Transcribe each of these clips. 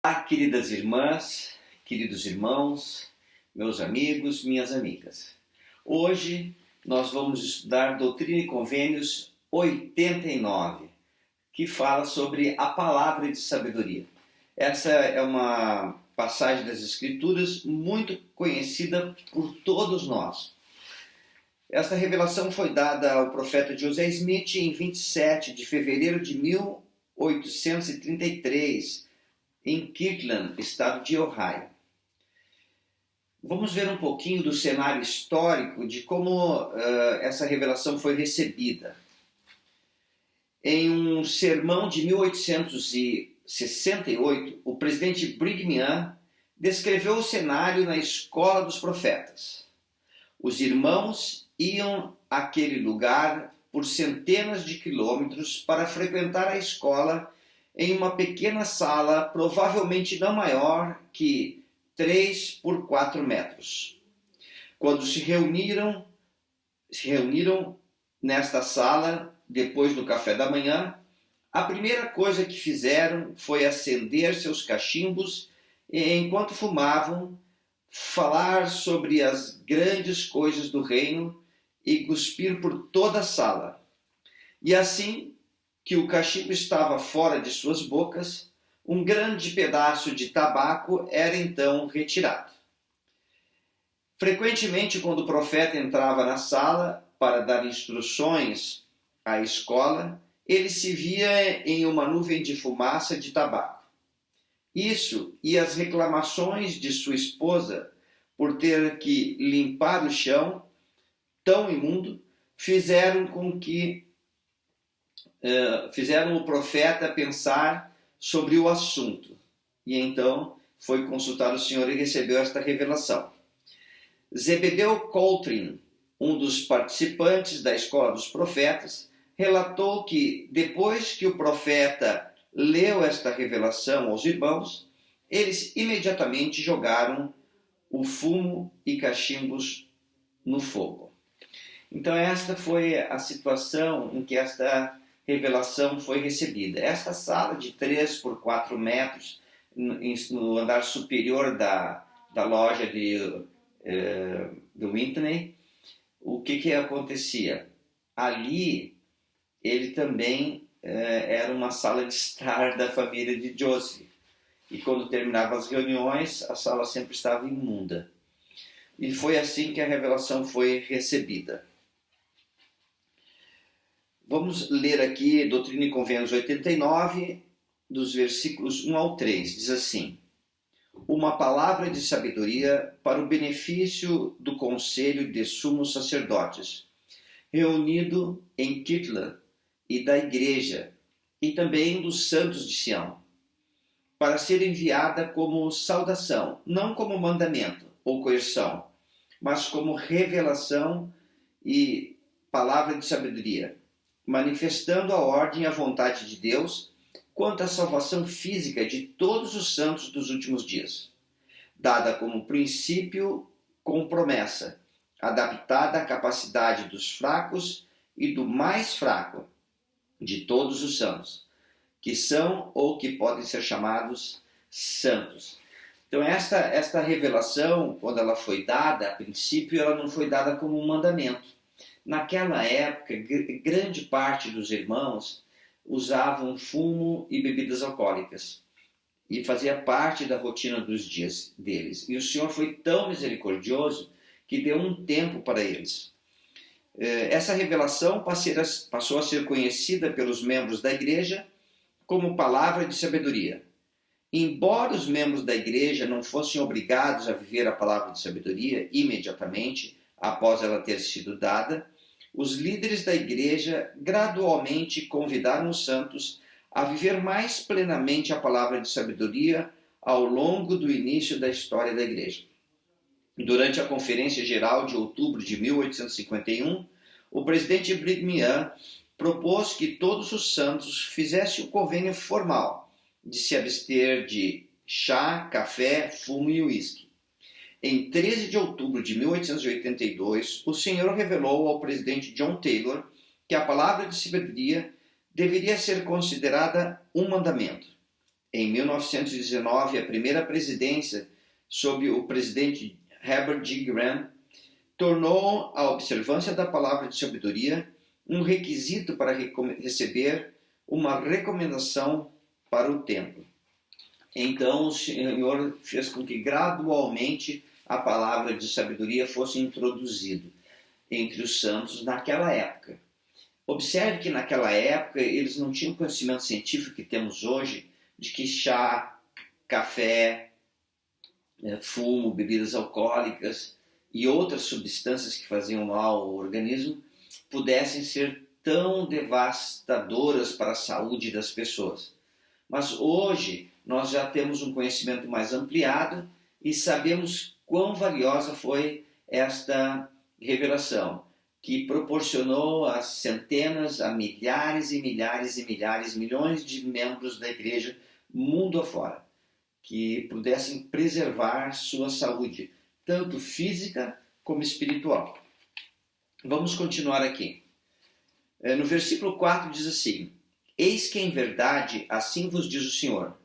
Olá, queridas irmãs, queridos irmãos, meus amigos, minhas amigas. Hoje nós vamos estudar Doutrina e Convênios 89, que fala sobre a palavra de sabedoria. Essa é uma passagem das Escrituras muito conhecida por todos nós. Esta revelação foi dada ao profeta José Smith em 27 de fevereiro de 1833, em Kirtland, estado de Ohio. Vamos ver um pouquinho do cenário histórico de como essa revelação foi recebida. Em um sermão de 1868, o presidente Brigham Young descreveu o cenário na escola dos profetas. Os irmãos iam àquele lugar por centenas de quilômetros para frequentar a escola em uma pequena sala, provavelmente não maior que 3 por 4 metros. Quando se reuniram nesta sala, depois do café da manhã, a primeira coisa que fizeram foi acender seus cachimbos e, enquanto fumavam, falar sobre as grandes coisas do reino e cuspir por toda a sala. E assim que o cachimbo estava fora de suas bocas, um grande pedaço de tabaco era então retirado. Frequentemente, quando o profeta entrava na sala para dar instruções à escola, ele se via em uma nuvem de fumaça de tabaco. Isso e as reclamações de sua esposa por ter que limpar o chão tão imundo fizeram o profeta pensar sobre o assunto. E então foi consultar o Senhor e recebeu esta revelação. Zebedeu Coltrane, um dos participantes da escola dos profetas, relatou que depois que o profeta leu esta revelação aos irmãos, eles imediatamente jogaram o fumo e cachimbos no fogo. Então esta foi a situação em que esta revelação foi recebida. Esta sala de 3 por 4 metros, no andar superior da loja do Whitney, o que acontecia? Ali, ele também era uma sala de estar da família de Joseph. E quando terminavam as reuniões, a sala sempre estava imunda. E foi assim que a revelação foi recebida. Vamos ler aqui Doutrina e Convênios 89, dos versículos 1 ao 3. Diz assim: uma palavra de sabedoria para o benefício do conselho de sumos sacerdotes, reunido em Kirtland, e da igreja, e também dos santos de Sião, para ser enviada como saudação, não como mandamento ou coerção, mas como revelação e palavra de sabedoria, manifestando a ordem e a vontade de Deus quanto à salvação física de todos os santos dos últimos dias, dada como princípio com promessa, adaptada à capacidade dos fracos e do mais fraco de todos os santos, que são ou que podem ser chamados santos. Então esta revelação, quando ela foi dada, a princípio ela não foi dada como um mandamento. Naquela época, grande parte dos irmãos usavam fumo e bebidas alcoólicas, e fazia parte da rotina dos dias deles. E o Senhor foi tão misericordioso que deu um tempo para eles. Essa revelação passou a ser conhecida pelos membros da igreja como palavra de sabedoria. Embora os membros da igreja não fossem obrigados a viver a palavra de sabedoria imediatamente após ela ter sido dada, os líderes da igreja gradualmente convidaram os santos a viver mais plenamente a palavra de sabedoria ao longo do início da história da igreja. Durante a Conferência Geral de outubro de 1851, o presidente Brigham Young propôs que todos os santos fizessem o convênio formal de se abster de chá, café, fumo e uísque. Em 13 de outubro de 1882, o Senhor revelou ao presidente John Taylor que a palavra de sabedoria deveria ser considerada um mandamento. em 1919, a primeira presidência sob o presidente Herbert G. Grant, tornou a observância da palavra de sabedoria um requisito para receber uma recomendação para o templo. Então o Senhor fez com que gradualmente a palavra de sabedoria fosse introduzida entre os santos naquela época. Observe que naquela época eles não tinham o conhecimento científico que temos hoje de que chá, café, fumo, bebidas alcoólicas e outras substâncias que faziam mal ao organismo pudessem ser tão devastadoras para a saúde das pessoas. Mas hoje nós já temos um conhecimento mais ampliado e sabemos quão valiosa foi esta revelação, que proporcionou a centenas, a milhares e milhares e milhares, milhões de membros da igreja mundo afora, que pudessem preservar sua saúde, tanto física como espiritual. Vamos continuar aqui. No versículo 4 diz assim: Eis que em verdade assim vos diz o Senhor,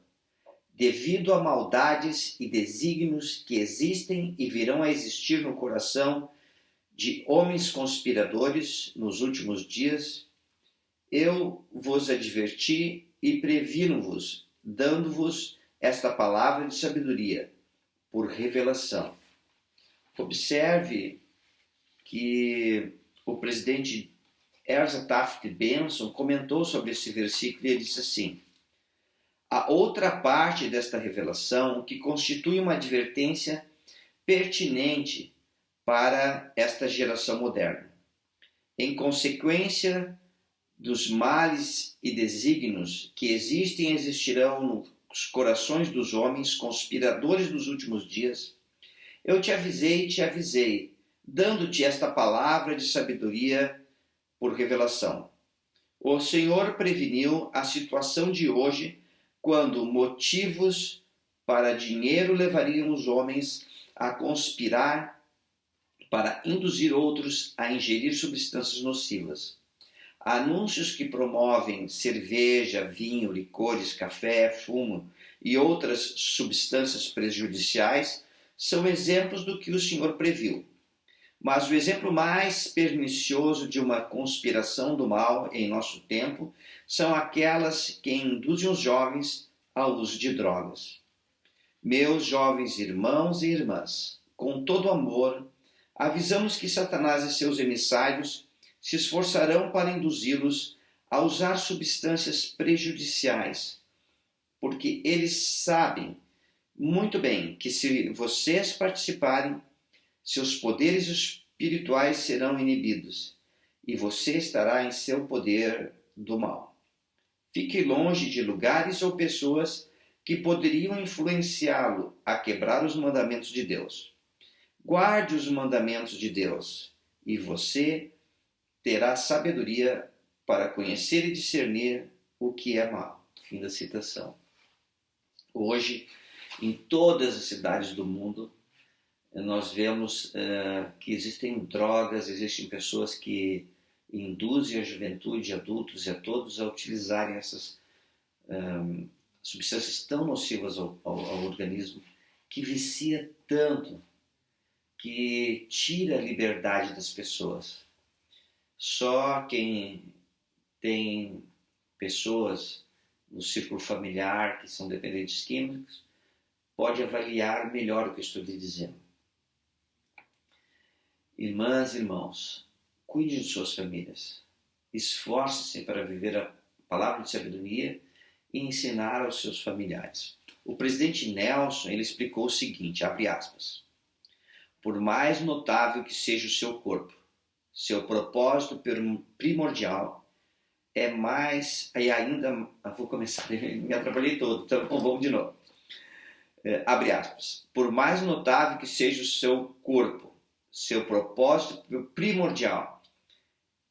devido a maldades e desígnios que existem e virão a existir no coração de homens conspiradores nos últimos dias, eu vos adverti e previno-vos, dando-vos esta palavra de sabedoria, por revelação. Observe que o presidente Asa Taft Benson comentou sobre esse versículo e ele disse assim: a outra parte desta revelação que constitui uma advertência pertinente para esta geração moderna. Em consequência dos males e desígnios que existem e existirão nos corações dos homens conspiradores dos últimos dias, eu te avisei, dando-te esta palavra de sabedoria por revelação. O Senhor preveniu a situação de hoje, quando motivos para dinheiro levariam os homens a conspirar para induzir outros a ingerir substâncias nocivas. Anúncios que promovem cerveja, vinho, licores, café, fumo e outras substâncias prejudiciais são exemplos do que o Senhor previu. Mas o exemplo mais pernicioso de uma conspiração do mal em nosso tempo são aquelas que induzem os jovens ao uso de drogas. Meus jovens irmãos e irmãs, com todo amor, avisamos que Satanás e seus emissários se esforçarão para induzi-los a usar substâncias prejudiciais, porque eles sabem muito bem que se vocês participarem, seus poderes espirituais serão inibidos e você estará em seu poder do mal. Fique longe de lugares ou pessoas que poderiam influenciá-lo a quebrar os mandamentos de Deus. Guarde os mandamentos de Deus e você terá sabedoria para conhecer e discernir o que é mal. Fim da citação. Hoje, em todas as cidades do mundo, nós vemos que existem drogas, existem pessoas que induzem a juventude, adultos e a todos a utilizarem essas substâncias tão nocivas ao organismo, que vicia tanto, que tira a liberdade das pessoas. Só quem tem pessoas no círculo familiar que são dependentes químicos pode avaliar melhor o que eu estou lhe dizendo. Irmãs e irmãos, cuide de suas famílias. Esforce-se para viver a palavra de sabedoria e ensinar aos seus familiares. O presidente Nelson, ele explicou o seguinte, abre aspas: por mais notável que seja o seu corpo, seu propósito primordial é mais... E ainda... Vou começar, me atrapalhei todo, então vamos de novo. Abre aspas. Por mais notável que seja o seu corpo, seu propósito primordial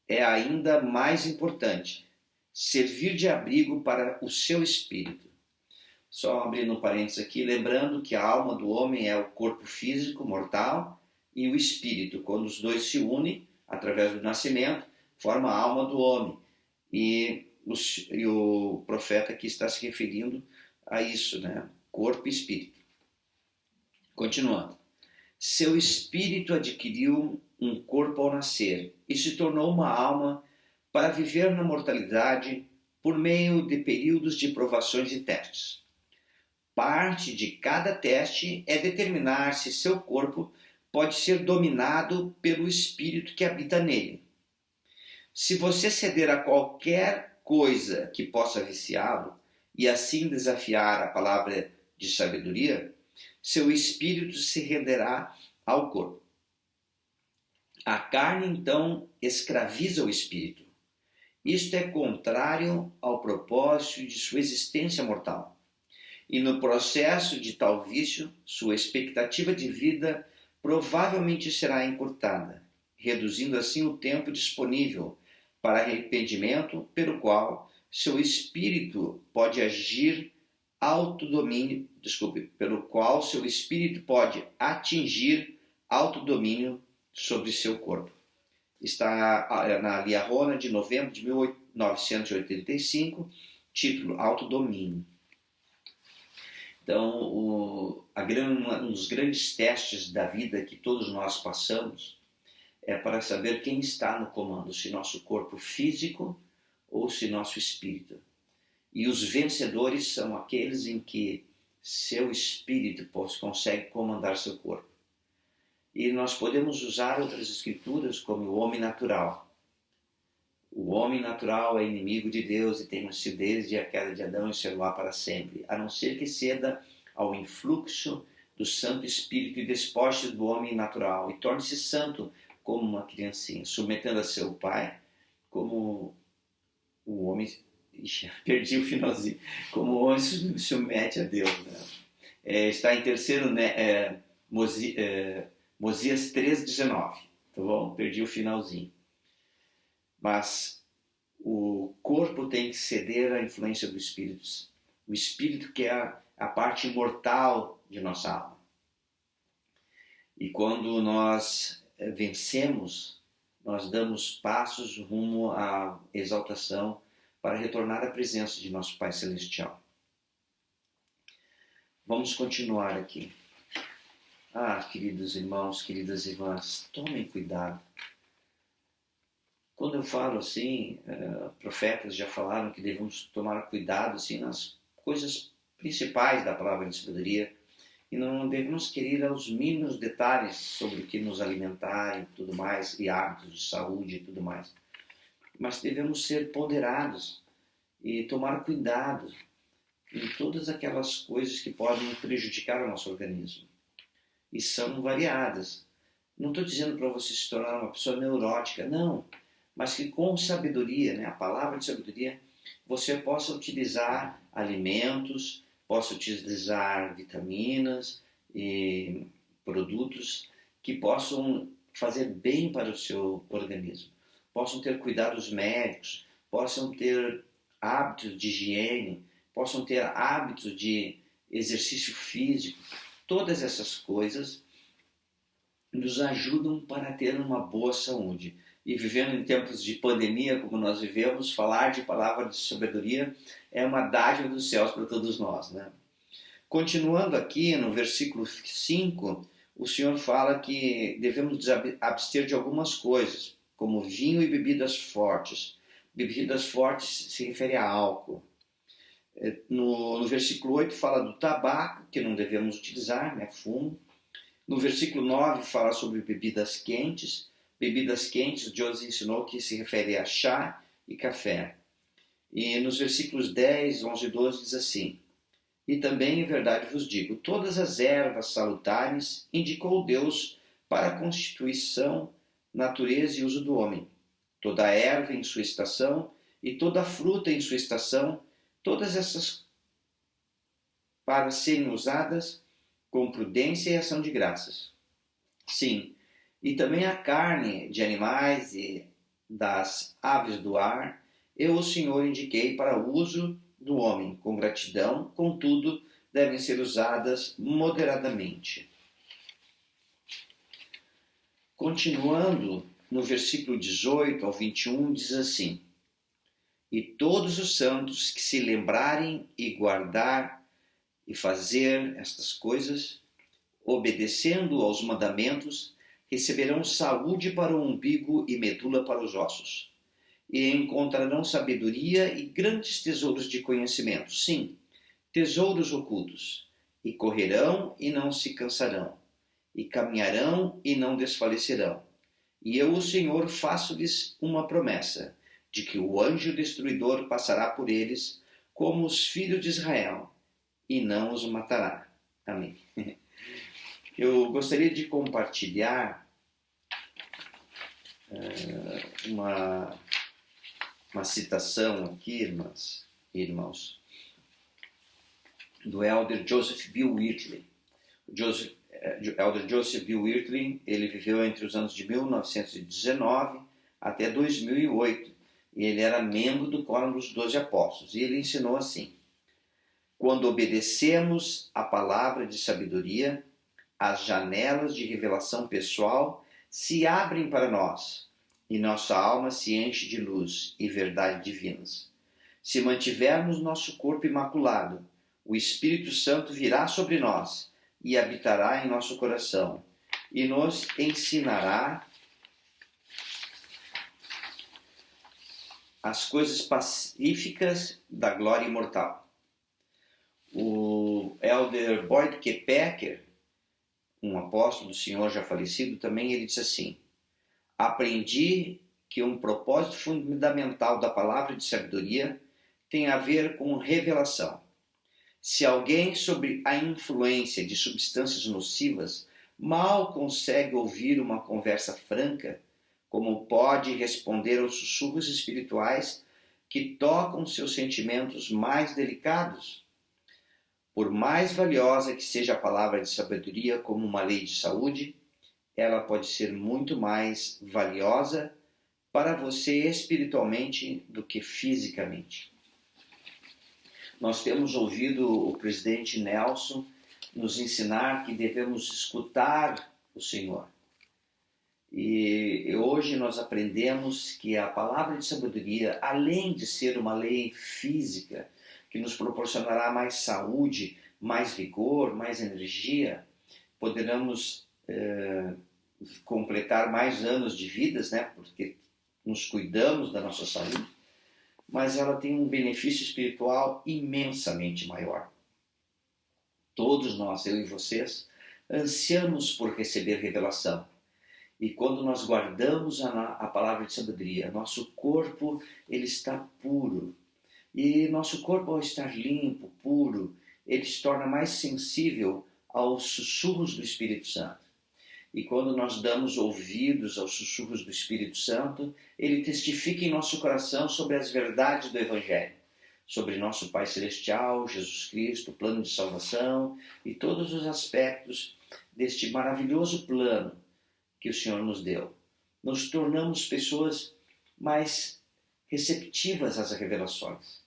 é ainda mais importante servir de abrigo para o seu espírito. Só abrindo um parênteses aqui, lembrando que a alma do homem é o corpo físico mortal e o espírito. Quando os dois se unem, através do nascimento, forma a alma do homem. E o profeta aqui está se referindo a isso, né? Corpo e espírito. Continuando. Seu espírito adquiriu um corpo ao nascer e se tornou uma alma para viver na mortalidade por meio de períodos de provações e testes. Parte de cada teste é determinar se seu corpo pode ser dominado pelo espírito que habita nele. Se você ceder a qualquer coisa que possa viciá-lo e assim desafiar a palavra de sabedoria, seu espírito se renderá ao corpo. A carne, então, escraviza o espírito. Isto é contrário ao propósito de sua existência mortal. E no processo de tal vício, sua expectativa de vida provavelmente será encurtada, reduzindo assim o tempo disponível para arrependimento, pelo qual seu espírito pode atingir autodomínio sobre seu corpo. Está na Liahona de novembro de 1985, título Autodomínio. Então, um dos grandes testes da vida que todos nós passamos é para saber quem está no comando, se nosso corpo físico ou se nosso espírito. E os vencedores são aqueles em que seu espírito consegue comandar seu corpo. E nós podemos usar outras escrituras como o homem natural. O homem natural é inimigo de Deus e tem nascido desde a queda de Adão e será para sempre, a não ser que ceda ao influxo do Santo Espírito e despoje do homem natural e torne-se santo como uma criancinha, submetendo a seu pai como o homem... perdi o finalzinho. Como o homem se submete a Deus. Né? Está em terceiro, né? Mosias 3,19. Tá bom? Perdi o finalzinho. Mas o corpo tem que ceder à influência do Espírito. O Espírito que é a parte imortal de nossa alma. E quando nós vencemos, nós damos passos rumo à exaltação para retornar à presença de nosso Pai Celestial. Vamos continuar aqui. Queridos irmãos, queridas irmãs, tomem cuidado. Quando eu falo assim, profetas já falaram que devemos tomar cuidado assim, nas coisas principais da palavra de sabedoria e não devemos querer aos mínimos detalhes sobre o que nos alimentar e tudo mais, e hábitos de saúde e tudo mais. Mas devemos ser ponderados e tomar cuidado em todas aquelas coisas que podem prejudicar o nosso organismo. E são variadas. Não estou dizendo para você se tornar uma pessoa neurótica, não. Mas que com sabedoria, né, a palavra de sabedoria, você possa utilizar alimentos, possa utilizar vitaminas e produtos que possam fazer bem para o seu organismo. Possam ter cuidados médicos, possam ter hábitos de higiene, possam ter hábitos de exercício físico. Todas essas coisas nos ajudam para ter uma boa saúde. E vivendo em tempos de pandemia, como nós vivemos, falar de palavra de sabedoria é uma dádiva dos céus para todos nós. Né? Continuando aqui no versículo 5, o Senhor fala que devemos abster de algumas coisas, como vinho e bebidas fortes. Bebidas fortes se refere a álcool. No versículo 8 fala do tabaco, que não devemos utilizar, né? Fumo. No versículo 9 fala sobre bebidas quentes. Bebidas quentes, Deus ensinou que se refere a chá e café. E nos versículos 10, 11 e 12 diz assim: E também em verdade vos digo, todas as ervas salutares indicou Deus para a constituição, natureza e uso do homem. Toda erva em sua estação e toda fruta em sua estação, todas essas para serem usadas com prudência e ação de graças. Sim, e também a carne de animais e das aves do ar, eu, o Senhor, indiquei para o uso do homem com gratidão, contudo, devem ser usadas moderadamente. Continuando, no versículo 18 ao 21, diz assim: E todos os santos que se lembrarem e guardar e fazer estas coisas, obedecendo aos mandamentos, receberão saúde para o umbigo e medula para os ossos, e encontrarão sabedoria e grandes tesouros de conhecimento, sim, tesouros ocultos, e correrão e não se cansarão, e caminharão e não desfalecerão. E eu, o Senhor, faço-lhes uma promessa, de que o anjo destruidor passará por eles como os filhos de Israel, e não os matará. Amém. Eu gostaria de compartilhar uma citação aqui, irmãos, do Elder Joseph B. Whitley. Elder Joseph B. Whitley, ele viveu entre os anos de 1919 até 2008, e ele era membro do Quórum dos 12 Apóstolos, e ele ensinou assim: quando obedecemos a palavra de sabedoria, as janelas de revelação pessoal se abrem para nós, e nossa alma se enche de luz e verdade divinas. Se mantivermos nosso corpo imaculado, o Espírito Santo virá sobre nós e habitará em nosso coração, e nos ensinará as coisas pacíficas da glória imortal. O Elder Boyd K. Packer, um apóstolo do Senhor já falecido, também ele disse assim: aprendi que um propósito fundamental da palavra de sabedoria tem a ver com revelação. Se alguém, sob a influência de substâncias nocivas, mal consegue ouvir uma conversa franca, como pode responder aos sussurros espirituais que tocam seus sentimentos mais delicados? Por mais valiosa que seja a palavra de sabedoria como uma lei de saúde, ela pode ser muito mais valiosa para você espiritualmente do que fisicamente. Nós temos ouvido o presidente Nelson nos ensinar que devemos escutar o Senhor. E hoje nós aprendemos que a palavra de sabedoria, além de ser uma lei física, que nos proporcionará mais saúde, mais vigor, mais energia, poderemos completar mais anos de vidas, né? Porque nos cuidamos da nossa saúde, mas ela tem um benefício espiritual imensamente maior. Todos nós, eu e vocês, ansiamos por receber revelação. E quando nós guardamos a palavra de sabedoria, nosso corpo ele está puro. E nosso corpo, ao estar limpo, puro, ele se torna mais sensível aos sussurros do Espírito Santo. E quando nós damos ouvidos aos sussurros do Espírito Santo, ele testifica em nosso coração sobre as verdades do Evangelho, sobre nosso Pai Celestial, Jesus Cristo, o plano de salvação e todos os aspectos deste maravilhoso plano que o Senhor nos deu. Nos tornamos pessoas mais receptivas às revelações,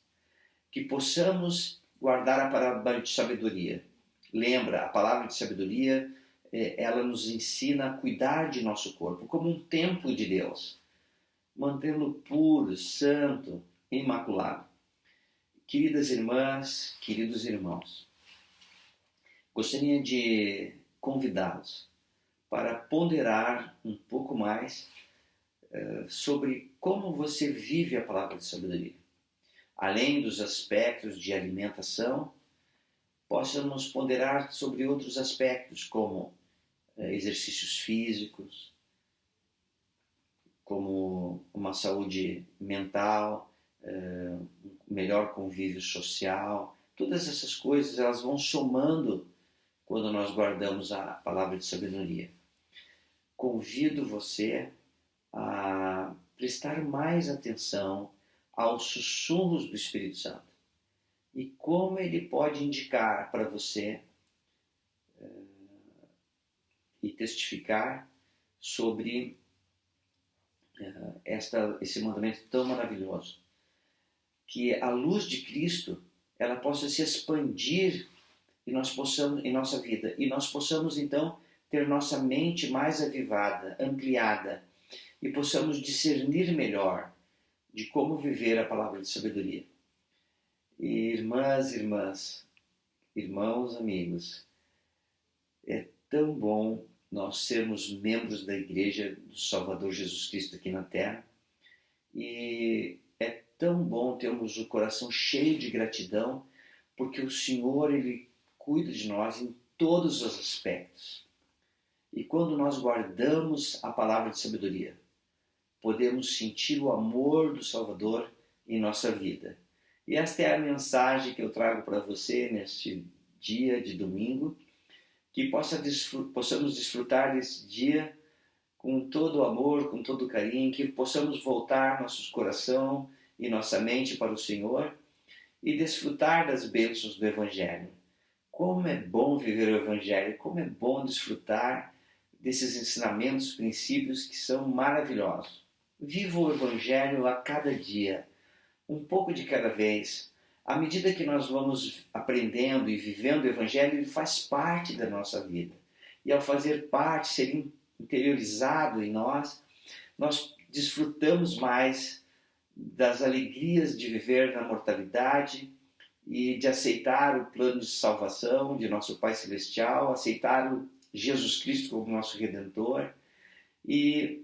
que possamos guardar a palavra de sabedoria. Lembra, a palavra de sabedoria, ela nos ensina a cuidar de nosso corpo como um templo de Deus, mantê-lo puro, santo, imaculado. Queridas irmãs, queridos irmãos, gostaria de convidá-los para ponderar um pouco mais sobre como você vive a palavra de sabedoria. Além dos aspectos de alimentação, possamos ponderar sobre outros aspectos, como exercícios físicos, como uma saúde mental, melhor convívio social. Todas essas coisas elas vão somando quando nós guardamos a palavra de sabedoria. Convido você a prestar mais atenção aos sussurros do Espírito Santo e como ele pode indicar para você e testificar sobre esse mandamento tão maravilhoso, que a luz de Cristo ela possa se expandir em nossa vida e nós possamos então ter nossa mente mais avivada, ampliada e possamos discernir melhor de como viver a palavra de sabedoria. Irmãs, irmãos, amigos, é tão bom nós sermos membros da Igreja do Salvador Jesus Cristo aqui na Terra, e é tão bom termos o coração cheio de gratidão, porque o Senhor, Ele cuida de nós em todos os aspectos. E quando nós guardamos a palavra de sabedoria, podemos sentir o amor do Salvador em nossa vida. E esta é a mensagem que eu trago para você neste dia de domingo, que possamos desfrutar desse dia com todo o amor, com todo o carinho, que possamos voltar nosso coração e nossa mente para o Senhor e desfrutar das bênçãos do Evangelho. Como é bom viver o Evangelho, como é bom desfrutar desses ensinamentos, princípios que são maravilhosos. Viva o Evangelho a cada dia, um pouco de cada vez. À medida que nós vamos aprendendo e vivendo o Evangelho, ele faz parte da nossa vida. E ao fazer parte, ser interiorizado em nós, nós desfrutamos mais das alegrias de viver na mortalidade e de aceitar o plano de salvação de nosso Pai Celestial, aceitar o Jesus Cristo como nosso Redentor e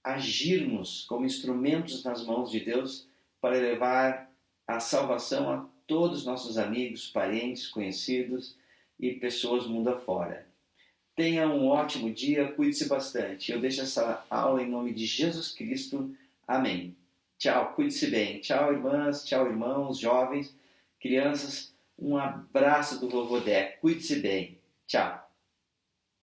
agirmos como instrumentos nas mãos de Deus para levar a salvação a todos os nossos amigos, parentes, conhecidos e pessoas mundo afora. Tenha um ótimo dia, cuide-se bastante. Eu deixo essa aula em nome de Jesus Cristo. Amém. Tchau, cuide-se bem. Tchau, irmãs, tchau, irmãos, jovens, crianças. Um abraço do Vovô Dé. Cuide-se bem. Tchau.